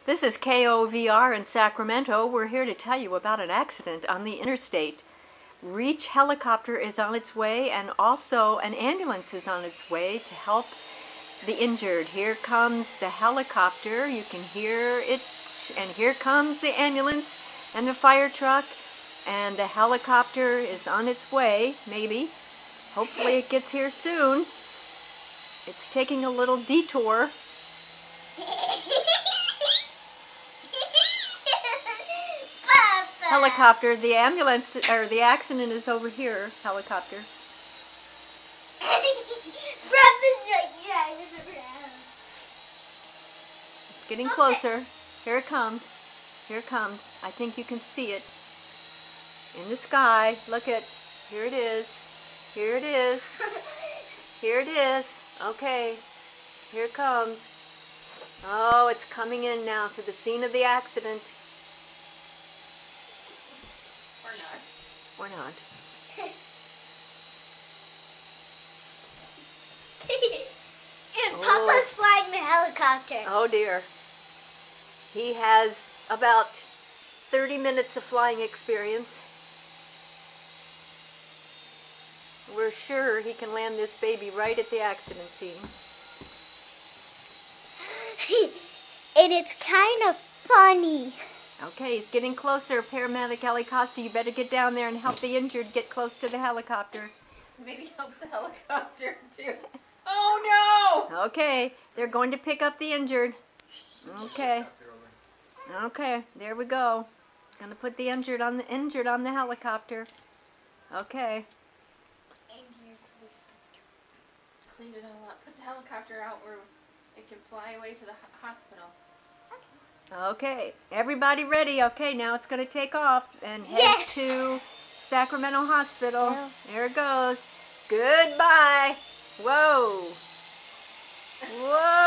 This is KOVR in Sacramento. We're here to tell you about an accident on the interstate. Reach helicopter is on its way, and also an ambulance is on its way to help the injured. Here comes the helicopter. You can hear it. And here comes the ambulance and the fire truck. And the helicopter is on its way, maybe. Hopefully it gets here soon. It's taking a little detour. Helicopter, the ambulance, or the accident is over here. Helicopter. It's getting closer. Here it comes. Here it comes. I think you can see it in the sky. Look at, here it is. Here it is. Here it is. Okay. Here it comes. Oh, it's coming in now to the scene of the accident. Or not. And Papa's flying the helicopter. Oh dear. He has about 30 minutes of flying experience. We're sure he can land this baby right at the accident scene. And it's kind of funny. Okay, he's getting closer. Paramedic Ellie Costa, you better get down there and help the injured get close to the helicopter. Maybe help the helicopter too. Oh no! Okay, they're going to pick up the injured. Okay. Okay, there we go. Gonna put the injured on the helicopter. Okay. And here's the stick. Clean it all up. Put the helicopter out where it can fly away to the hospital. Okay, everybody ready? Okay, now it's going to take off and head to Sacramento Hospital. Yeah. There it goes. Goodbye. Whoa. Whoa.